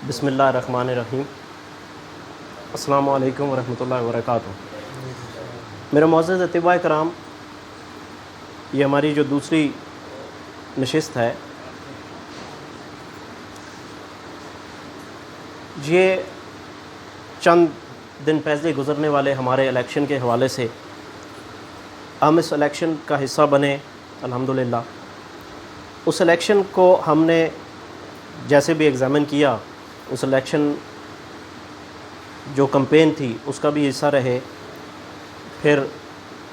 بسم اللہ الرحمن الرحیم۔ السلام علیکم ورحمۃ اللہ وبرکاتہ۔ میرے معزز اطباء کرام، یہ ہماری جو دوسری نشست ہے، یہ چند دن پہلے گزرنے والے ہمارے الیکشن کے حوالے سے ہم اس الیکشن کا حصہ بنے الحمدللہ۔ اس الیکشن کو ہم نے جیسے بھی ایگزامن کیا، اس الیکشن جو کمپین تھی اس کا بھی حصہ رہے، پھر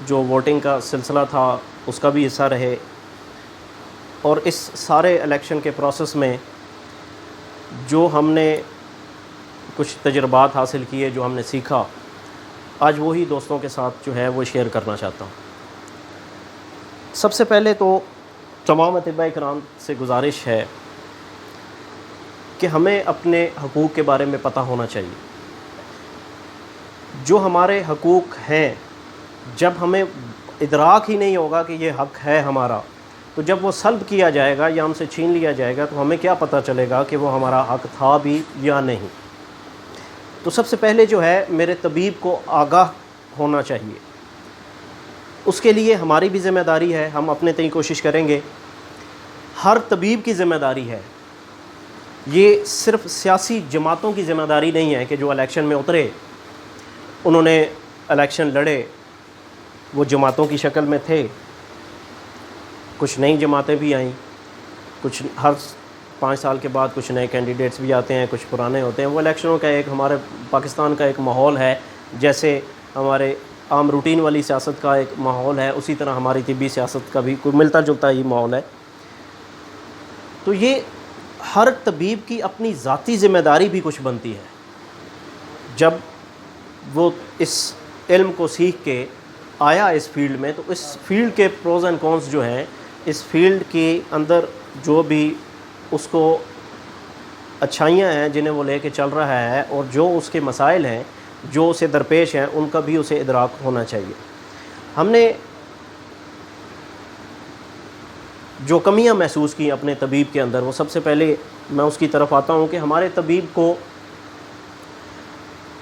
جو ووٹنگ کا سلسلہ تھا اس کا بھی حصہ رہے، اور اس سارے الیکشن کے پروسیس میں جو ہم نے کچھ تجربات حاصل کیے، جو ہم نے سیکھا، آج وہی دوستوں کے ساتھ جو ہے وہ شیئر کرنا چاہتا ہوں۔ سب سے پہلے تو تمام اطباء کرام سے گزارش ہے کہ ہمیں اپنے حقوق کے بارے میں پتہ ہونا چاہیے۔ جو ہمارے حقوق ہیں، جب ہمیں ادراک ہی نہیں ہوگا کہ یہ حق ہے ہمارا، تو جب وہ سلب کیا جائے گا یا ہم سے چھین لیا جائے گا تو ہمیں کیا پتہ چلے گا کہ وہ ہمارا حق تھا بھی یا نہیں۔ تو سب سے پہلے جو ہے میرے طبیب کو آگاہ ہونا چاہیے۔ اس کے لیے ہماری بھی ذمہ داری ہے، ہم اپنے تئیں کوشش کریں گے۔ ہر طبیب کی ذمہ داری ہے، یہ صرف سیاسی جماعتوں کی ذمہ داری نہیں ہے کہ جو الیکشن میں اترے، انہوں نے الیکشن لڑے، وہ جماعتوں کی شکل میں تھے، کچھ نئی جماعتیں بھی آئیں، کچھ ہر 5 سال کے بعد کچھ نئے کینڈیڈیٹس بھی آتے ہیں، کچھ پرانے ہوتے ہیں۔ وہ الیکشنوں کا ایک ہمارے پاکستان کا ایک ماحول ہے، جیسے ہمارے عام روٹین والی سیاست کا ایک ماحول ہے، اسی طرح ہماری طبی سیاست کا بھی کوئی ملتا جلتا ہی ماحول ہے۔ تو یہ ہر طبیب کی اپنی ذاتی ذمہ داری بھی کچھ بنتی ہے۔ جب وہ اس علم کو سیکھ کے آیا اس فیلڈ میں، تو اس فیلڈ کے پروز اینڈ کونس جو ہیں، اس فیلڈ کے اندر جو بھی اس کو اچھائیاں ہیں جنہیں وہ لے کے چل رہا ہے، اور جو اس کے مسائل ہیں جو اسے درپیش ہیں، ان کا بھی اسے ادراک ہونا چاہیے۔ ہم نے جو کمیاں محسوس کی اپنے طبیب کے اندر، وہ سب سے پہلے میں اس کی طرف آتا ہوں کہ ہمارے طبیب کو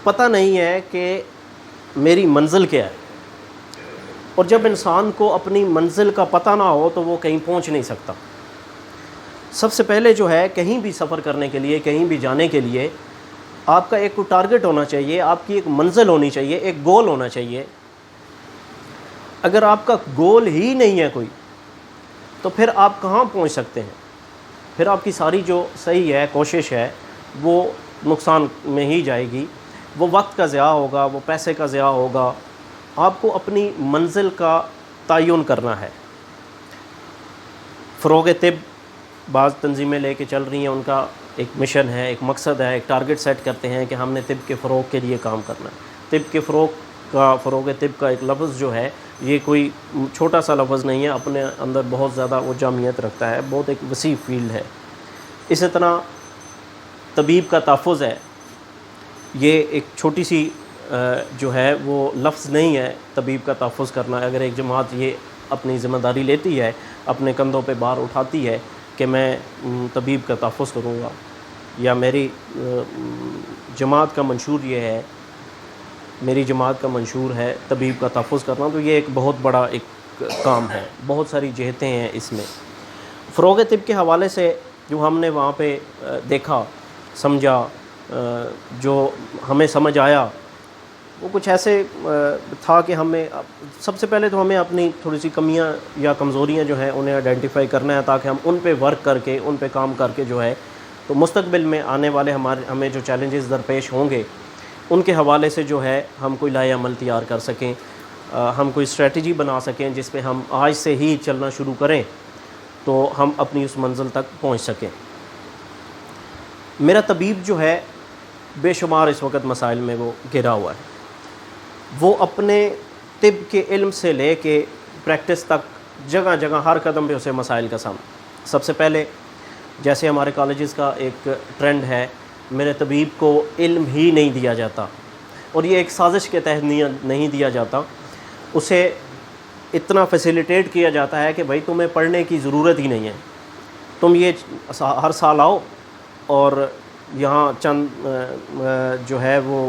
پتہ نہیں ہے کہ میری منزل کیا ہے، اور جب انسان کو اپنی منزل کا پتہ نہ ہو تو وہ کہیں پہنچ نہیں سکتا۔ سب سے پہلے جو ہے کہیں بھی سفر کرنے کے لیے، کہیں بھی جانے کے لیے، آپ کا ایک ٹارگٹ ہونا چاہیے، آپ کی ایک منزل ہونی چاہیے، ایک گول ہونا چاہیے۔ اگر آپ کا گول ہی نہیں ہے کوئی، تو پھر آپ کہاں پہنچ سکتے ہیں؟ پھر آپ کی ساری جو صحیح ہے کوشش ہے وہ نقصان میں ہی جائے گی، وہ وقت کا ضیاع ہوگا، وہ پیسے کا ضیاع ہوگا۔ آپ کو اپنی منزل کا تعین کرنا ہے۔ فروغ طب بعض تنظیمیں لے کے چل رہی ہیں، ان کا ایک مشن ہے، ایک مقصد ہے، ایک ٹارگٹ سیٹ کرتے ہیں کہ ہم نے طب کے فروغ کے لیے کام کرنا ہے۔ طب کے فروغ طب کا ایک لفظ جو ہے، یہ کوئی چھوٹا سا لفظ نہیں ہے، اپنے اندر بہت زیادہ وہ جامعیت رکھتا ہے، بہت ایک وسیع فیلڈ ہے۔ اسی طرح طبیب کا تحفظ ہے، یہ ایک چھوٹی سی جو ہے وہ لفظ نہیں ہے طبیب کا تحفظ کرنا۔ اگر ایک جماعت یہ اپنی ذمہ داری لیتی ہے، اپنے کندھوں پہ بار اٹھاتی ہے کہ میں طبیب کا تحفظ کروں گا، یا میری جماعت کا منشور یہ ہے، میری جماعت کا منشور ہے طبیب کا تحفظ کرنا، تو یہ ایک بہت بڑا ایک کام ہے، بہت ساری جہتیں ہیں اس میں۔ فروغ طب کے حوالے سے جو ہم نے وہاں پہ دیکھا، سمجھا، جو ہمیں سمجھ آیا، وہ کچھ ایسے تھا کہ ہمیں سب سے پہلے تو ہمیں اپنی تھوڑی سی کمیاں یا کمزوریاں جو ہیں انہیں آئیڈینٹیفائی کرنا ہے، تاکہ ہم ان پہ ورک کر کے، ان پہ کام کر کے جو ہے، تو مستقبل میں آنے والے ہمیں جو چیلنجز درپیش ہوں گے، ان کے حوالے سے جو ہے ہم کوئی لائحہ عمل تیار کر سکیں، ہم کوئی اسٹریٹجی بنا سکیں جس پہ ہم آج سے ہی چلنا شروع کریں تو ہم اپنی اس منزل تک پہنچ سکیں۔ میرا طبیب جو ہے بے شمار اس وقت مسائل میں وہ گھرا ہوا ہے۔ وہ اپنے طب کے علم سے لے کے پریکٹس تک جگہ جگہ ہر قدم پہ اسے مسائل کا سامنا۔ سب سے پہلے جیسے ہمارے کالجز کا ایک ٹرینڈ ہے، میرے طبیب کو علم ہی نہیں دیا جاتا، اور یہ ایک سازش کے تحت نہیں دیا جاتا، اسے اتنا فیسیلیٹیٹ کیا جاتا ہے کہ بھائی تمہیں پڑھنے کی ضرورت ہی نہیں ہے، تم یہ ہر سال آؤ اور یہاں چند جو ہے وہ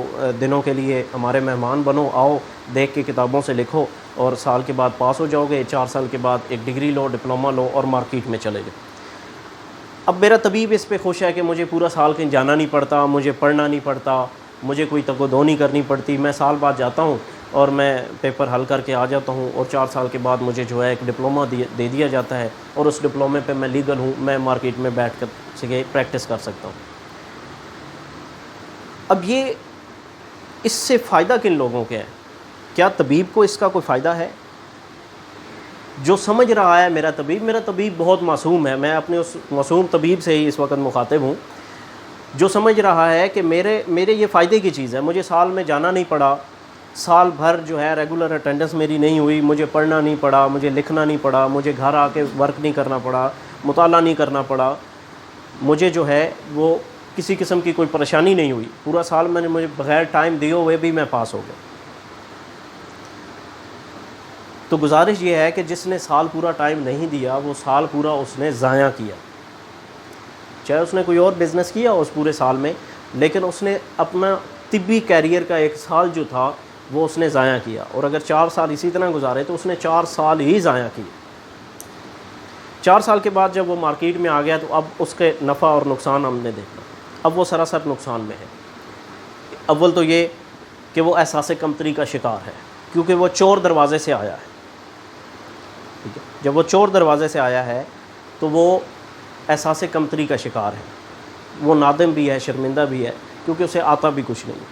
دنوں کے لیے ہمارے مہمان بنو، آؤ دیکھ کے کتابوں سے لکھو اور سال کے بعد پاس ہو جاؤ گے، 4 سال کے بعد ایک ڈگری لو، ڈپلومہ لو اور مارکیٹ میں چلے جاؤ۔ اب میرا طبیب اس پہ خوش ہے کہ مجھے پورا سال کہیں جانا نہیں پڑتا، مجھے پڑھنا نہیں پڑتا، مجھے کوئی تگ و دو نہیں کرنی پڑتی، میں سال بعد جاتا ہوں اور میں پیپر حل کر کے آ جاتا ہوں اور 4 سال کے بعد مجھے جو ہے ایک ڈپلومہ دے دیا جاتا ہے اور اس ڈپلومے پہ میں لیگل ہوں، میں مارکیٹ میں بیٹھ کر سے پریکٹس کر سکتا ہوں۔ اب یہ اس سے فائدہ کن لوگوں کے ہے؟ کیا طبیب کو اس کا کوئی فائدہ ہے؟ جو سمجھ رہا ہے میرا طبیب بہت معصوم ہے، میں اپنے اس معصوم طبیب سے ہی اس وقت مخاطب ہوں، جو سمجھ رہا ہے کہ میرے یہ فائدے کی چیز ہے، مجھے سال میں جانا نہیں پڑا، سال بھر جو ہے ریگولر اٹینڈنس میری نہیں ہوئی، مجھے پڑھنا نہیں پڑا، مجھے لکھنا نہیں پڑا، مجھے گھر آ کے ورک نہیں کرنا پڑا، مطالعہ نہیں کرنا پڑا، مجھے جو ہے وہ کسی قسم کی کوئی پریشانی نہیں ہوئی، پورا سال میں نے مجھے بغیر ٹائم دیے ہوئے بھی میں پاس ہو گیا۔ تو گزارش یہ ہے کہ جس نے سال پورا ٹائم نہیں دیا وہ سال پورا اس نے ضائع کیا، چاہے اس نے کوئی اور بزنس کیا اس پورے سال میں، لیکن اس نے اپنا طبی کیریئر کا 1 سال جو تھا وہ اس نے ضائع کیا، اور اگر 4 سال اسی طرح گزارے تو اس نے 4 سال ہی ضائع کیے۔ 4 سال کے بعد جب وہ مارکیٹ میں آ گیا تو اب اس کے نفع اور نقصان ہم نے دیکھنا، اب وہ سراسر نقصان میں ہے۔ اول تو یہ کہ وہ احساس کمتری کا شکار ہے، کیونکہ وہ چور دروازے سے آیا ہے، ٹھیک ہے؟ جب وہ چور دروازے سے آیا ہے تو وہ احساس کمتری کا شکار ہے، وہ نادم بھی ہے، شرمندہ بھی ہے، کیونکہ اسے آتا بھی کچھ نہیں۔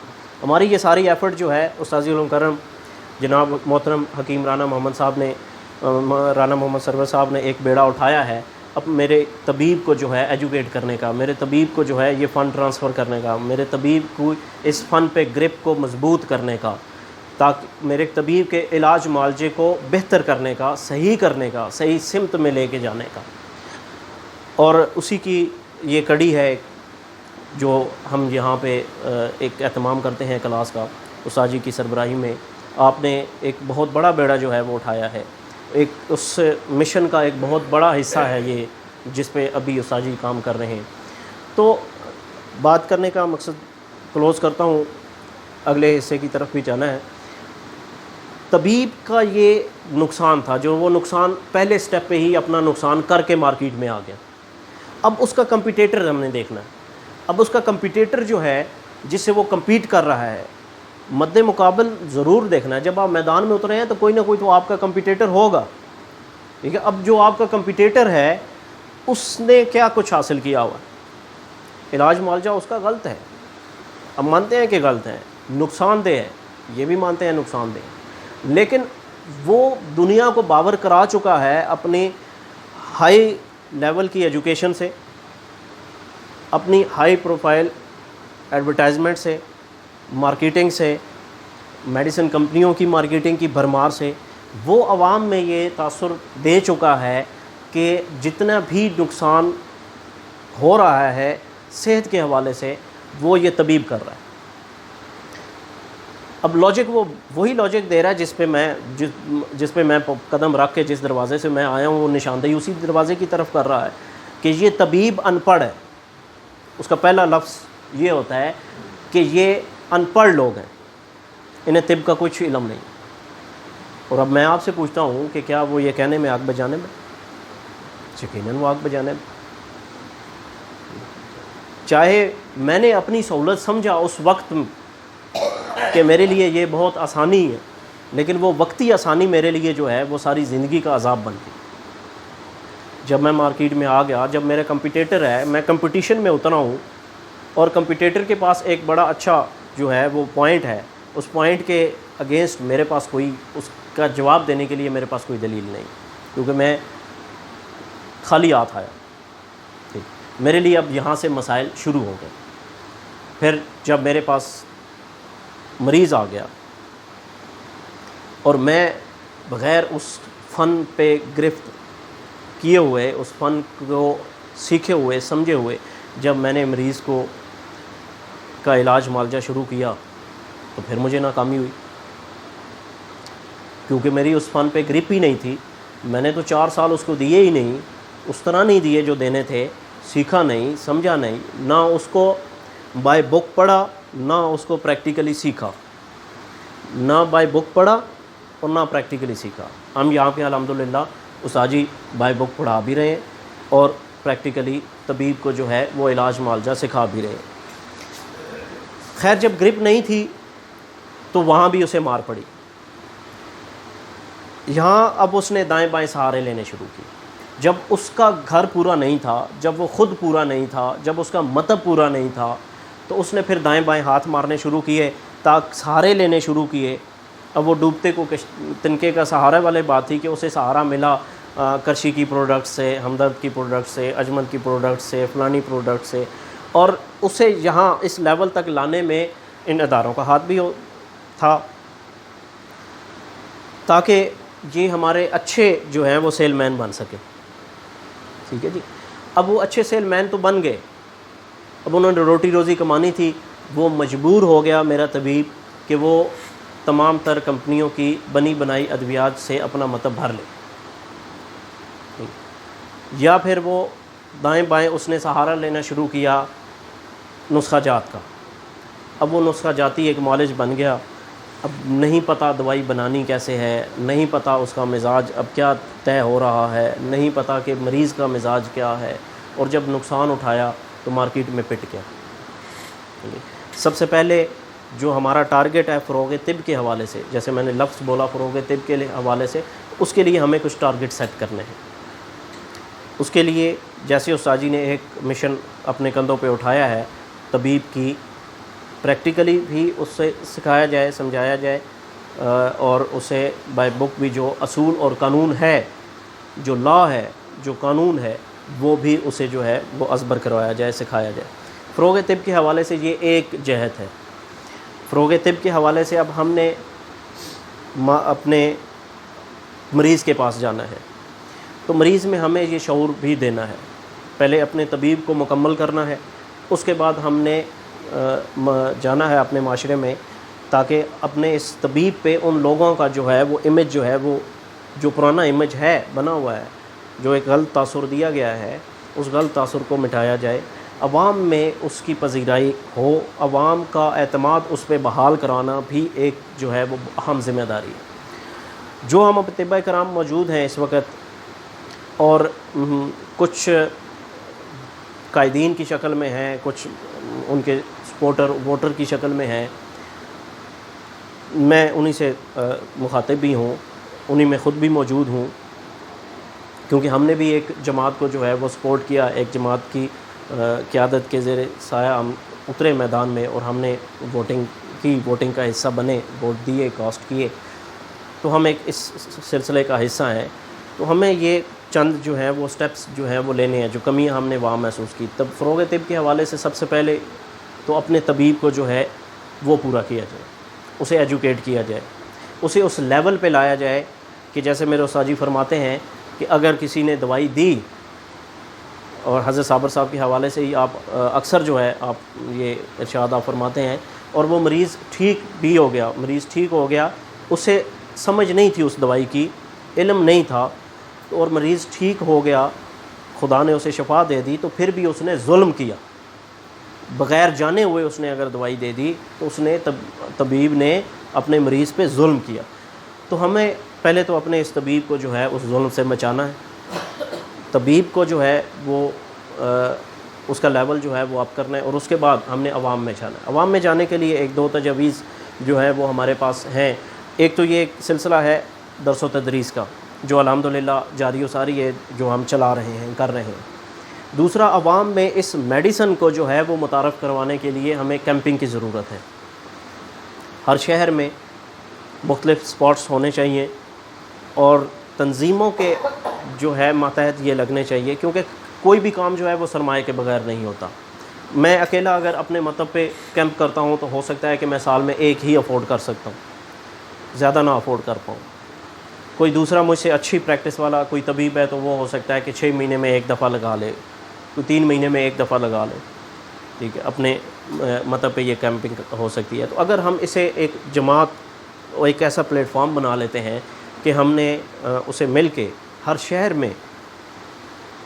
ہماری یہ ساری ایفرٹ جو ہے استاذ علم کرم جناب محترم حکیم رانا محمد صاحب نے، رانا محمد سرور صاحب نے ایک بیڑا اٹھایا ہے اب میرے طبیب کو جو ہے ایجوکیٹ کرنے کا، میرے طبیب کو جو ہے یہ فن ٹرانسفر کرنے کا، میرے طبیب کو اس فن پہ گرپ کو مضبوط کرنے کا، تاکہ میرے طبیب کے علاج معالجے کو بہتر کرنے کا، صحیح کرنے کا، صحیح سمت میں لے کے جانے کا، اور اسی کی یہ کڑی ہے جو ہم یہاں پہ ایک اہتمام کرتے ہیں کلاس کا استاد جی کی سربراہی میں۔ آپ نے ایک بہت بڑا بیڑا جو ہے وہ اٹھایا ہے، ایک اس مشن کا ایک بہت بڑا حصہ ہے یہ، جس پہ ابھی استاد جی کام کر رہے ہیں۔ تو بات کرنے کا مقصد کلوز کرتا ہوں، اگلے حصے کی طرف بھی جانا ہے۔ طبیب کا یہ نقصان تھا، جو وہ نقصان پہلے سٹیپ پہ ہی اپنا نقصان کر کے مارکیٹ میں آ گیا۔ اب اس کا کمپیٹیٹر ہم نے دیکھنا ہے، اب اس کا کمپیٹیٹر جو ہے جس سے وہ کمپیٹ کر رہا ہے، مد مقابل ضرور دیکھنا ہے۔ جب آپ میدان میں اترے ہیں تو کوئی نہ کوئی تو آپ کا کمپیٹیٹر ہوگا، ٹھیک ہے؟ اب جو آپ کا کمپیٹیٹر ہے اس نے کیا کچھ حاصل کیا ہوا ہے، علاج معالجہ اس کا غلط ہے، اب مانتے ہیں کہ غلط ہے، نقصان دہ ہے، یہ بھی مانتے ہیں نقصان دہ ہے، لیکن وہ دنیا کو باور کرا چکا ہے اپنی ہائی لیول کی ایجوکیشن سے، اپنی ہائی پروفائل ایڈورٹائزمنٹ سے، مارکیٹنگ سے، میڈیسن کمپنیوں کی مارکیٹنگ کی بھرمار سے، وہ عوام میں یہ تاثر دے چکا ہے کہ جتنا بھی نقصان ہو رہا ہے صحت کے حوالے سے وہ یہ طبیب کر رہا ہے۔ اب لاجک وہ وہی لاجک دے رہا ہے جس پہ میں قدم رکھ کے جس دروازے سے میں آیا ہوں، وہ نشاندہی اسی دروازے کی طرف کر رہا ہے کہ یہ طبیب ان پڑھ ہے۔ اس کا پہلا لفظ یہ ہوتا ہے کہ یہ ان پڑھ لوگ ہیں، انہیں طب کا کچھ علم نہیں۔ اور اب میں آپ سے پوچھتا ہوں کہ کیا وہ یہ کہنے میں آگ بجانے میں؟ یقیناً وہ آگ بجانے میں۔ چاہے میں نے اپنی سہولت سمجھا اس وقت کہ میرے لیے یہ بہت آسانی ہے، لیکن وہ وقتی آسانی میرے لیے جو ہے وہ ساری زندگی کا عذاب بن گئی۔ جب میں مارکیٹ میں آ گیا، جب میرا کمپیٹیٹر ہے، میں کمپٹیشن میں اترا ہوں اور کمپیٹیٹر کے پاس ایک بڑا اچھا جو ہے وہ پوائنٹ ہے، اس پوائنٹ کے اگینسٹ میرے پاس کوئی اس کا جواب دینے کے لیے میرے پاس کوئی دلیل نہیں، کیونکہ میں خالی ہاتھ آیا۔ ٹھیک، میرے لیے اب یہاں سے مسائل شروع ہو گئے۔ پھر جب میرے پاس مریض آ گیا اور میں بغیر اس فن پہ گرفت کیے ہوئے، اس فن کو سیکھے ہوئے، سمجھے ہوئے، جب میں نے مریض کا علاج معالجہ شروع کیا تو پھر مجھے ناکامی ہوئی، کیونکہ میری اس فن پہ گرپ ہی نہیں تھی۔ میں نے تو 4 سال اس کو دیے ہی نہیں، اس طرح نہیں دیے جو دینے تھے، سیکھا نہیں، سمجھا نہیں، نہ اس کو بائی بک پڑھا نہ اس کو پریکٹیکلی سیکھا، نہ بائی بک پڑھا اور نہ پریکٹیکلی سیکھا۔ ہم یہاں پہ الحمدللہ استاد جی بائی بک پڑھا بھی رہے ہیں اور پریکٹیکلی طبیب کو جو ہے وہ علاج معالجہ سکھا بھی رہے ہیں۔ خیر جب گرپ نہیں تھی تو وہاں بھی اسے مار پڑی۔ یہاں اب اس نے دائیں بائیں سہارے لینے شروع کی۔ جب اس کا گھر پورا نہیں تھا، جب وہ خود پورا نہیں تھا، جب اس کا مطلب پورا نہیں تھا، تو اس نے پھر دائیں بائیں ہاتھ مارنے شروع کیے، تاکہ سہارے لینے شروع کیے۔ اب وہ ڈوبتے کو تنکے کا سہارا والے بات تھی کہ اسے سہارا ملا کرشی کی پروڈکٹ سے، ہمدرد کی پروڈکٹ سے، اجمل کی پروڈکٹ سے، فلانی پروڈکٹ سے، اور اسے یہاں اس لیول تک لانے میں ان اداروں کا ہاتھ بھی تھا، تاکہ یہ ہمارے اچھے جو ہیں وہ سیل مین بن سکے۔ ٹھیک ہے جی۔ اب وہ اچھے سیل مین تو بن گئے، اب انہوں نے روٹی روزی کمانی تھی، وہ مجبور ہو گیا میرا طبیب کہ وہ تمام تر کمپنیوں کی بنی بنائی ادویات سے اپنا مطلب بھر لے، یا پھر وہ دائیں بائیں اس نے سہارا لینا شروع کیا نسخہ جات کا۔ اب وہ نسخہ جاتی ایک معالج بن گیا۔ اب نہیں پتہ دوائی بنانی کیسے ہے، نہیں پتہ اس کا مزاج اب کیا طے ہو رہا ہے، نہیں پتہ کہ مریض کا مزاج کیا ہے، اور جب نقصان اٹھایا تو مارکیٹ میں پٹ گیا۔ سب سے پہلے جو ہمارا ٹارگٹ ہے فروغ طب کے حوالے سے، جیسے میں نے لفظ بولا فروغ طب کے حوالے سے، اس کے لیے ہمیں کچھ ٹارگٹ سیٹ کرنے ہیں۔ اس کے لیے جیسے استاد جی نے ایک مشن اپنے کندھوں پہ اٹھایا ہے، طبیب کی پریکٹیکلی بھی اس سے سکھایا جائے، سمجھایا جائے، اور اسے بائی بک بھی جو اصول اور قانون ہے، جو لا ہے، جو قانون ہے، وہ بھی اسے جو ہے وہ ازبر کروایا جائے، سکھایا جائے۔ فروغ طب کے حوالے سے یہ ایک جہت ہے۔ فروغ طب کے حوالے سے اب ہم نے اپنے مریض کے پاس جانا ہے، تو مریض میں ہمیں یہ شعور بھی دینا ہے، پہلے اپنے طبیب کو مکمل کرنا ہے، اس کے بعد ہم نے جانا ہے اپنے معاشرے میں، تاکہ اپنے اس طبیب پہ ان لوگوں کا جو ہے وہ امیج جو ہے، وہ جو پرانا امیج ہے بنا ہوا ہے، جو ایک غلط تاثر دیا گیا ہے، اس غلط تاثر کو مٹایا جائے، عوام میں اس کی پذیرائی ہو، عوام کا اعتماد اس پہ بحال کرانا بھی ایک جو ہے وہ اہم ذمہ داری ہے۔ جو ہم طباء کرام موجود ہیں اس وقت، اور کچھ قائدین کی شکل میں ہیں، کچھ ان کے سپورٹر ووٹر کی شکل میں ہیں، میں انہی سے مخاطب بھی ہوں، انہی میں خود بھی موجود ہوں، کیونکہ ہم نے بھی ایک جماعت کو جو ہے وہ سپورٹ کیا، ایک جماعت کی قیادت کے زیر سایہ ہم اترے میدان میں، اور ہم نے ووٹنگ کی، ووٹنگ کا حصہ بنے، ووٹ دیے، کاسٹ کیے، تو ہم ایک اس سلسلے کا حصہ ہیں۔ تو ہمیں یہ چند جو ہیں وہ سٹیپس جو ہیں وہ لینے ہیں، جو کمیاں ہم نے وہاں محسوس کی۔ تب فروغ طب کے حوالے سے سب سے پہلے تو اپنے طبیب کو جو ہے وہ پورا کیا جائے، اسے ایجوکیٹ کیا جائے، اسے اس لیول پہ لایا جائے کہ جیسے میرے استاد جی فرماتے ہیں کہ اگر کسی نے دوائی دی، اور حضرت صابر صاحب کے حوالے سے ہی آپ اکثر جو ہے آپ یہ ارشاد آپ فرماتے ہیں، اور وہ مریض ٹھیک بھی ہو گیا، مریض ٹھیک ہو گیا، اسے سمجھ نہیں تھی اس دوائی کی، علم نہیں تھا، اور مریض ٹھیک ہو گیا، خدا نے اسے شفا دے دی، تو پھر بھی اس نے ظلم کیا، بغیر جانے ہوئے اس نے اگر دوائی دے دی تو اس نے طبیب نے اپنے مریض پہ ظلم کیا۔ تو ہمیں پہلے تو اپنے اس طبیب کو جو ہے اس ظلم سے بچانا ہے، طبیب کو جو ہے وہ اس کا لیول جو ہے وہ اپ کرنا ہے، اور اس کے بعد ہم نے عوام میں جانا ہے۔ عوام میں جانے کے لیے ایک دو تجاویز جو ہے وہ ہمارے پاس ہیں۔ ایک تو یہ ایک سلسلہ ہے درس و تدریس کا، جو الحمدللہ جاری و ساری ہے، جو ہم چلا رہے ہیں، کر رہے ہیں۔ دوسرا، عوام میں اس میڈیسن کو جو ہے وہ متعارف کروانے کے لیے ہمیں کیمپنگ کی ضرورت ہے۔ ہر شہر میں مختلف سپاٹس ہونے چاہیے، اور تنظیموں کے جو ہے ماتحت یہ لگنے چاہیے، کیونکہ کوئی بھی کام جو ہے وہ سرمایہ کے بغیر نہیں ہوتا۔ میں اکیلا اگر اپنے مطلب پہ کیمپ کرتا ہوں تو ہو سکتا ہے کہ میں سال میں ایک ہی افورڈ کر سکتا ہوں، زیادہ نہ افورڈ کر پاؤں۔ کوئی دوسرا مجھ سے اچھی پریکٹس والا کوئی طبیب ہے تو وہ ہو سکتا ہے کہ 6 مہینے میں ایک دفعہ لگا لے، کوئی 3 مہینے میں ایک دفعہ لگا لے، ٹھیک ہے، اپنے مطلب پہ یہ کیمپنگ ہو سکتی ہے۔ تو اگر ہم اسے ایک جماعت اور ایک ایسا پلیٹ فارم بنا لیتے ہیں کہ ہم نے اسے مل کے ہر شہر میں،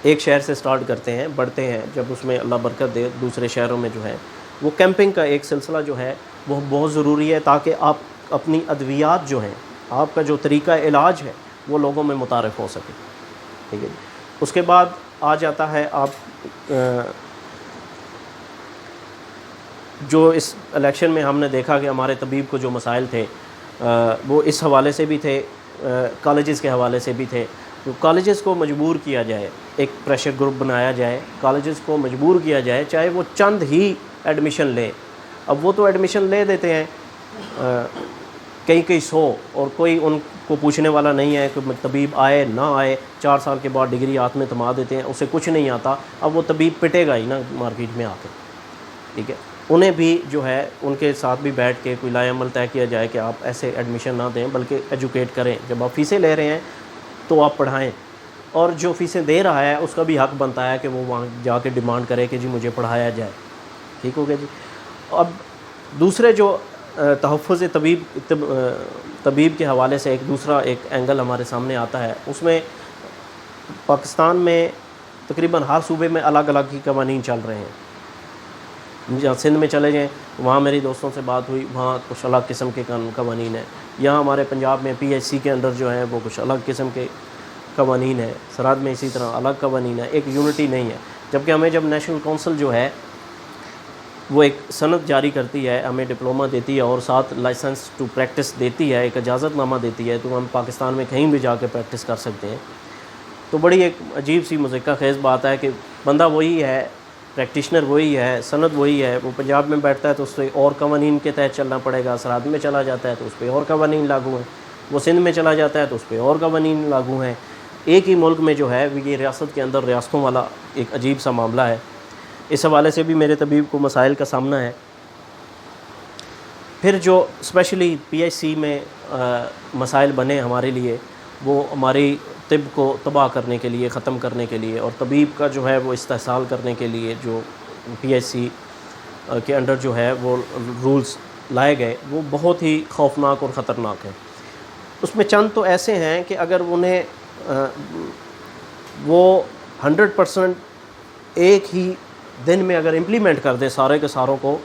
ایک شہر سے سٹارٹ کرتے ہیں، بڑھتے ہیں، جب اس میں اللہ برکت دے دوسرے شہروں میں جو ہے وہ کیمپنگ کا ایک سلسلہ جو ہے وہ بہت ضروری ہے، تاکہ آپ اپنی ادویات جو ہیں، آپ کا جو طریقہ علاج ہے وہ لوگوں میں متعارف ہو سکے، ٹھیک ہے جی۔ اس کے بعد آ جاتا ہے آپ جو اس الیکشن میں ہم نے دیکھا کہ ہمارے طبیب کو جو مسائل تھے وہ اس حوالے سے بھی تھے، کالجز کے حوالے سے بھی تھے۔ تو کالجز کو مجبور کیا جائے، ایک پریشر گروپ بنایا جائے، کالجز کو مجبور کیا جائے، چاہے وہ چند ہی ایڈمیشن لے۔ اب وہ تو ایڈمیشن لے دیتے ہیں کئی سو، اور کوئی ان کو پوچھنے والا نہیں ہے کہ طبیب آئے نہ آئے، 4 سال کے بعد ڈگری ہاتھ میں تھما دیتے ہیں، اسے کچھ نہیں آتا۔ اب وہ طبیب پٹے گا ہی نا مارکیٹ میں آ کے، ٹھیک ہے۔ انہیں بھی جو ہے ان کے ساتھ بھی بیٹھ کے کوئی لائحہ عمل طے کیا جائے کہ آپ ایسے ایڈمیشن نہ دیں بلکہ ایجوکیٹ کریں۔ جب آپ فیسیں لے رہے ہیں تو آپ پڑھائیں، اور جو فیسیں دے رہا ہے اس کا بھی حق بنتا ہے کہ وہ وہاں جا کے ڈیمانڈ کرے کہ جی مجھے پڑھایا جائے، ٹھیک ہو گیا جی۔ اب دوسرے جو تحفظ طبیب کے حوالے سے ایک اینگل ہمارے سامنے آتا ہے، اس میں پاکستان میں تقریباً ہر صوبے میں الگ الگ ہی قوانین چل رہے ہیں۔ جہاں سندھ میں چلے جائیں، وہاں میری دوستوں سے بات ہوئی، وہاں کچھ الگ قسم کے قوانین ہیں۔ یہاں ہمارے پنجاب میں PHC کے اندر جو ہیں وہ کچھ الگ قسم کے قوانین ہیں، سرحد میں اسی طرح الگ قوانین ہیں، ایک یونٹی نہیں ہے۔ جبکہ ہمیں جب نیشنل کونسل جو ہے وہ ایک سند جاری کرتی ہے، ہمیں ڈپلومہ دیتی ہے اور ساتھ لائسنس ٹو پریکٹس دیتی ہے، ایک اجازت نامہ دیتی ہے، تو ہم پاکستان میں کہیں بھی جا کے پریکٹس کر سکتے ہیں۔ تو بڑی ایک عجیب سی مضحکہ خیز بات ہے کہ بندہ وہی ہے، پریکٹیشنر وہی ہے، سند وہی ہے، وہ پنجاب میں بیٹھتا ہے تو اس سے اور قوانین کے تحت چلنا پڑے گا، سرحد میں چلا جاتا ہے تو اس پہ اور قوانین لاگو ہیں، وہ سندھ میں چلا جاتا ہے تو اس پہ اور قوانین لاگو ہیں۔ ایک ہی ملک میں جو ہے یہ ریاست کے اندر ریاستوں والا ایک عجیب سا معاملہ ہے۔ اس حوالے سے بھی میرے طبیب کو مسائل کا سامنا ہے۔ پھر جو اسپیشلی PHC میں مسائل بنے ہمارے لیے، وہ ہماری طب کو تباہ کرنے کے لیے، ختم کرنے کے لیے، اور طبیب کا جو ہے وہ استحصال کرنے کے لیے جو PHC کے انڈر جو ہے وہ رولز لائے گئے، وہ بہت ہی خوفناک اور خطرناک ہیں۔ اس میں چند تو ایسے ہیں کہ اگر انہیں وہ 100% ایک ہی دن میں اگر امپلیمنٹ کر دیں سارے کے ساروں کو،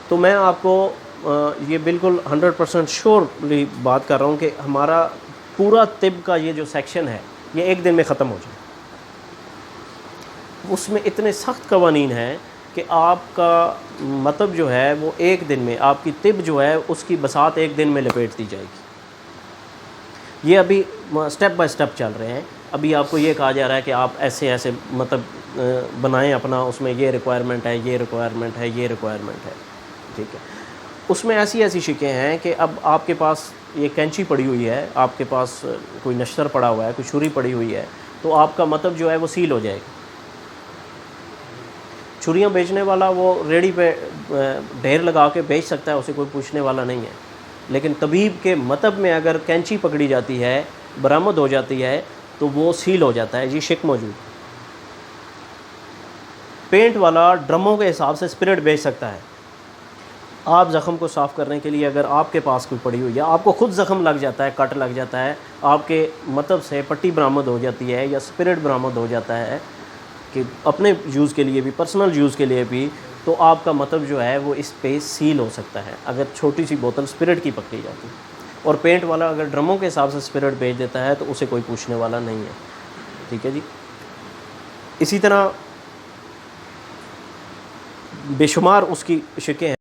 تو میں آپ کو یہ بالکل 100% شیورلی بات کر رہا ہوں کہ ہمارا پورا طب کا یہ جو سیکشن ہے یہ ایک دن میں ختم ہو جائے۔ اس میں اتنے سخت قوانین ہیں کہ آپ کا مطلب جو ہے وہ ایک دن میں، آپ کی طب جو ہے اس کی بساط ایک دن میں لپیٹ دی جائے گی۔ یہ ابھی سٹیپ بائی سٹیپ چل رہے ہیں۔ ابھی آپ کو یہ کہا جا رہا ہے کہ آپ ایسے مطلب بنائیں اپنا، اس میں یہ ریکوائرمنٹ ہے، یہ ریکوائرمنٹ ہے، یہ ریکوائرمنٹ ہے، ٹھیک ہے۔ اس میں ایسی شکیں ہیں کہ اب آپ کے پاس یہ کینچی پڑی ہوئی ہے، آپ کے پاس کوئی نشتر پڑا ہوا ہے، کوئی چھری پڑی ہوئی ہے، تو آپ کا مطلب جو ہے وہ سیل ہو جائے گا۔ چھریاں بیچنے والا وہ ریڑھی پہ ڈھیر لگا کے بیچ سکتا ہے، اسے کوئی پوچھنے والا نہیں ہے، لیکن طبیب کے مطب میں اگر کینچی پکڑی جاتی ہے، برآمد ہو جاتی ہے، تو وہ سیل ہو جاتا ہے۔ یہ شک موجود ہے۔ پینٹ والا ڈرموں کے حساب سے اسپرٹ بیچ سکتا ہے۔ آپ زخم کو صاف کرنے کے لیے اگر آپ کے پاس کوئی پڑی ہوئی ہے، آپ کو خود زخم لگ جاتا ہے، کٹ لگ جاتا ہے، آپ کے مطب سے پٹی برآمد ہو جاتی ہے یا اسپرٹ برآمد ہو جاتا ہے کہ اپنے یوز کے لیے بھی، پرسنل یوز کے لیے بھی، تو آپ کا مطلب جو ہے وہ اس پہ سیل ہو سکتا ہے اگر چھوٹی سی بوتل اسپرٹ کی پکڑی جاتی ہے۔ اور پینٹ والا اگر ڈرموں کے حساب سے اسپرٹ بیچ دیتا ہے تو اسے کوئی پوچھنے والا نہیں ہے، ٹھیک ہے جی۔ اسی طرح بے شمار اس کی شکیں ہیں۔